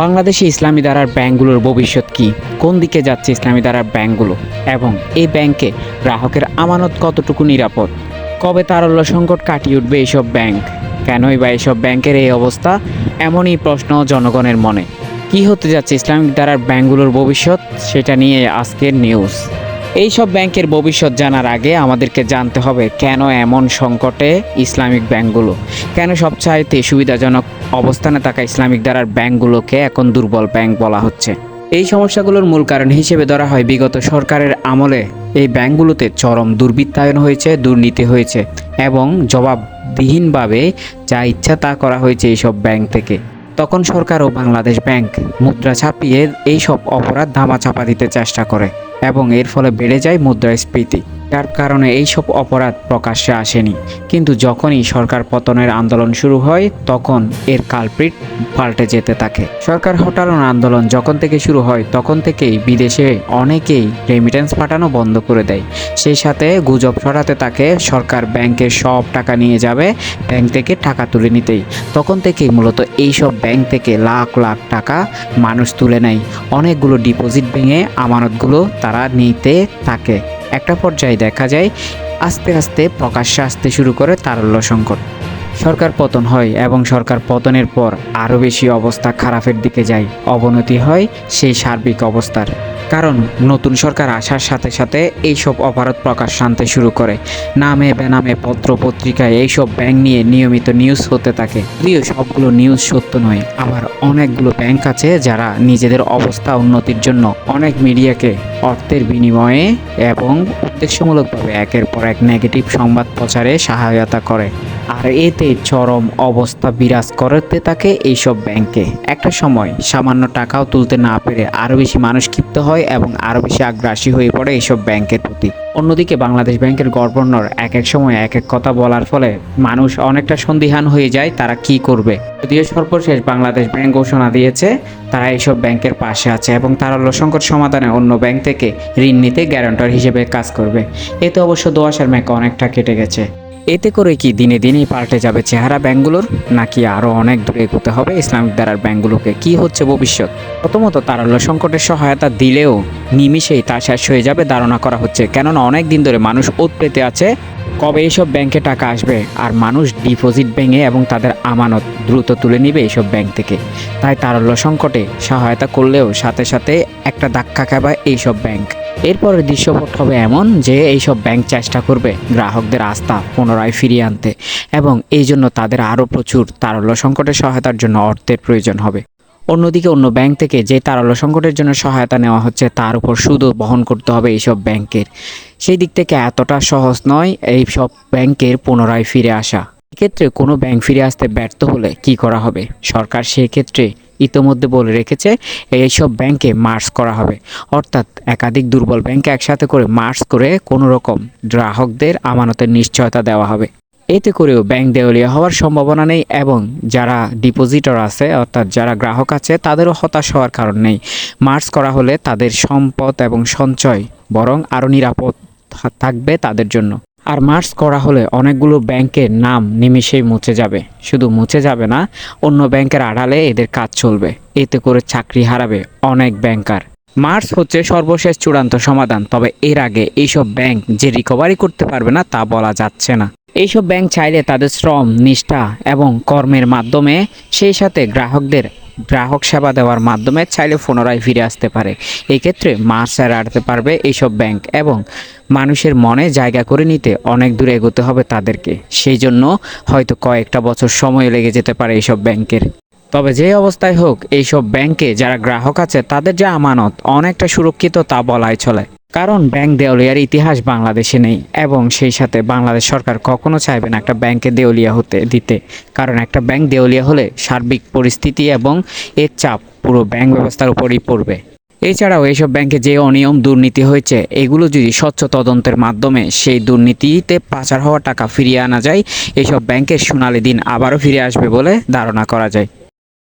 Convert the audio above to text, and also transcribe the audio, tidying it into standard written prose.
বাংলাদেশে ইসলামী ধারার ব্যাংকগুলোর ভবিষ্যৎ কি? কোন দিকে যাচ্ছে ইসলামী ধারার ব্যাংকগুলো? এবং এই ব্যাংকে গ্রাহকের আমানত কতটুকু নিরাপদ? কবে তারল্য সংকট কাটিয়ে উঠবে এইসব ব্যাংক? কেনই বা এইসব ব্যাংকের এই অবস্থা? এমনই প্রশ্ন জনগণের মনে। কি হতে যাচ্ছে ইসলামিক ধারার ব্যাংকগুলোর ভবিষ্যৎ, সেটা নিয়ে আজকের নিউজ। এইসব ব্যাংকের ভবিষ্যৎ জানার আগে আমাদেরকে জানতে হবে কেন এমন সংকটে ইসলামিক ব্যাংকগুলো, কেন সবচাইতে সুবিধাজনক অবস্থানে থাকা ইসলামিক ধারার ব্যাংকগুলোকে এখন দুর্বল ব্যাংক বলা হচ্ছে। এই সমস্যাগুলোর মূল কারণ হিসেবে ধরা হয় বিগত সরকারের আমলে এই ব্যাংকগুলোতে চরম দুর্বৃত্তায়ন হয়েছে, দুর্নীতি হয়েছে এবং জবাবদিহিনভাবে যা ইচ্ছা তা করা হয়েছে এইসব ব্যাংক থেকে। তখন সরকার ও বাংলাদেশ ব্যাংক মুদ্রা ছাপিয়ে এইসব অপরাধ ধামাচাপা দিতে চেষ্টা করে এবং এর ফলে বেড়ে যায় মুদ্রাস্ফীতি, যার কারণে এইসব অপরাধ প্রকাশ্যে আসেনি। কিন্তু যখনই সরকার পতনের আন্দোলন শুরু হয় তখন এর কালপ্রিট পাল্টে যেতে থাকে। সরকার হটানোর আন্দোলন যখন থেকে শুরু হয় তখন থেকেই বিদেশে অনেকেই রেমিটেন্স পাঠানো বন্ধ করে দেয়। সেই সাথে গুজব ছড়াতে থাকে সরকার ব্যাংকের সব টাকা নিয়ে যাবে, ব্যাংক থেকে টাকা তুলে নিতেই। তখন থেকেই মূলত এইসব ব্যাংক থেকে লাখ লাখ টাকা মানুষ তুলে নেয়। অনেকগুলো ডিপোজিট ভেঙে আমানতগুলো তারা নিতে থাকে। একটা পর্যায়ে দেখা যায় আস্তে আস্তে প্রকাশ্যে আসতে শুরু করে তারল্য সংকট। সরকার পতন হয় এবং সরকার পতনের পর আরও বেশি অবস্থা খারাপের দিকে যায়, অবনতি হয় সেই সার্বিক অবস্থার। কারণ নতুন সরকার আসার সাথে সাথে এইসব অপরাধ প্রকাশ আনতে শুরু করে। নামে বেনামে পত্র পত্রিকায় এইসব ব্যাংক নিয়ে নিয়মিত নিউজ হতে থাকে। যদিও সবগুলো নিউজ সত্য নয়, আবার অনেকগুলো ব্যাংক আছে যারা নিজেদের অবস্থা উন্নতির জন্য অনেক মিডিয়াকে অর্থের বিনিময়ে এবং উদ্দেশ্যমূলকভাবে একের পর এক নেগেটিভ সংবাদ প্রচারে সহায়তা করে। আর এতে চরম অবস্থা বিরাজ করতে থাকে এইসব ব্যাংকে। একটা সময় সামান্য টাকাও তুলতে না পেরে আরও বেশি মানুষ ক্ষিপ্ত হয় এবং আরও বেশি আগ্রাসী হয়ে পড়ে এইসব ব্যাংকের প্রতি। অন্যদিকে বাংলাদেশ ব্যাংকের গভর্নর এক এক সময় এক এক কথা বলার ফলে মানুষ অনেকটা সন্দিহান হয়ে যায় তারা কি করবে। যদিও সর্বশেষ বাংলাদেশ ব্যাংক ঘোষণা দিয়েছে তারা এইসব ব্যাংকের পাশে আছে এবং তারল্য সংকট সমাধানে অন্য ব্যাংক থেকে ঋণ নিতে গ্যারান্টর হিসেবে কাজ করবে। এতে অবশ্য দোআঁশের মেঘ অনেকটা কেটে গেছে। এতে করে কি দিনে দিনেই পাল্টে যাবে চেহারা ব্যাংকগুলোর, নাকি আরও অনেক দূরে এগোতে হবে ইসলামিক ধারার ব্যাংকগুলোকে? কি হচ্ছে ভবিষ্যৎ? প্রথমত তারল্য সংকটের সহায়তা দিলেও নিমিষেই তা শেষ হয়ে যাবে ধারণা করা হচ্ছে, কেননা অনেক দিন ধরে মানুষ ওত পেতে আছে কবে এইসব ব্যাংকে টাকা আসবে, আর মানুষ ডিপোজিট ভেঙে এবং তাদের আমানত দ্রুত তুলে নিবে এইসব ব্যাংক থেকে। তাই তারল্য সংকটে সহায়তা করলেও সাথে সাথে একটা ধাক্কা খাবে এইসব ব্যাংক। এরপরের দৃশ্যপট হবে এমন যে এইসব ব্যাংক চেষ্টা করবে গ্রাহকদের আস্থা পুনরায় ফিরিয়ে আনতে এবং এই জন্য তাদের আরও প্রচুর তারল্য সংকটের সহায়তার জন্য অর্থের প্রয়োজন হবে। অন্যদিকে অন্য ব্যাংক থেকে যে তারল্য সংকটের জন্য সহায়তা নেওয়া হচ্ছে তার উপর সুদও বহন করতে হবে এইসব ব্যাংকের। সেই দিক থেকে এতটা সহজ নয় এই সব ব্যাংকের পুনরায় ফিরে আসা। এক্ষেত্রে কোনো ব্যাংক ফিরে আসতে ব্যর্থ হলে কি করা হবে? সরকার সেক্ষেত্রে ইতোমধ্যে বলে রেখেছে এইসব ব্যাংকে মার্জ করা হবে, অর্থাৎ একাধিক দুর্বল ব্যাংকে একসাথে করে মার্জ করে কোনো রকম গ্রাহকদের আমানতের নিশ্চয়তা দেওয়া হবে। এতে করেও ব্যাংক দেউলিয়া হওয়ার সম্ভাবনা নেই এবং যারা ডিপোজিটর আছে অর্থাৎ যারা গ্রাহক আছে তাদেরও হতাশ হওয়ার কারণ নেই। মার্জ করা হলে তাদের সম্পদ এবং সঞ্চয় বরং আরও নিরাপদ থাকবে তাদের জন্য। আর মার্জ করা হলে অনেকগুলো ব্যাংকের নাম নিমিষেই মুছে যাবে। শুধু মুছে যাবে না, অন্য ব্যাংকের আড়ালে এদের কাজ চলবে। এতে করে চাকরি হারাবে অনেক ব্যাংকার। মার্জ হচ্ছে সর্বশেষ চূড়ান্ত সমাধান, তবে এর আগে এইসব ব্যাংক যে রিকভারি করতে পারবে না তা বলা যাচ্ছে না। এইসব ব্যাংক চাইলে তাদের শ্রম, নিষ্ঠা এবং কর্মের মাধ্যমে সেই সাথে গ্রাহক সেবা দেওয়ার মাধ্যমে চাইলে পুনরায় ফিরে আসতে পারে। এক্ষেত্রে মার্জ এড়াতে পারবে এইসব ব্যাংক এবং মানুষের মনে জায়গা করে নিতে অনেক দূরে এগোতে হবে তাদেরকে। সেই জন্য হয়তো কয়েকটা বছর সময় লেগে যেতে পারে এইসব ব্যাংকের। তবে যে অবস্থায় হোক এইসব ব্যাংকে যারা গ্রাহক আছে তাদের যে আমানত অনেকটা সুরক্ষিত তা বলাই চলে। কারণ ব্যাংক দেউলিয়ার ইতিহাস বাংলাদেশে নেই এবং সেই সাথে বাংলাদেশ সরকার কখনো চাইবে না একটা ব্যাংকে দেউলিয়া হতে দিতে। কারণ একটা ব্যাংক দেউলিয়া হলে সার্বিক পরিস্থিতি এবং এর চাপ পুরো ব্যাংক ব্যবস্থার উপরই পড়বে। এছাড়াও এইসব ব্যাংকে যে অনিয়ম দুর্নীতি হয়েছে এগুলো যদি স্বচ্ছ তদন্তের মাধ্যমে সেই দুর্নীতিতে পাচার হওয়া টাকা ফিরিয়ে আনা যায়, এইসব ব্যাংকের সোনালী দিন আবারও ফিরে আসবে বলে ধারণা করা যায়।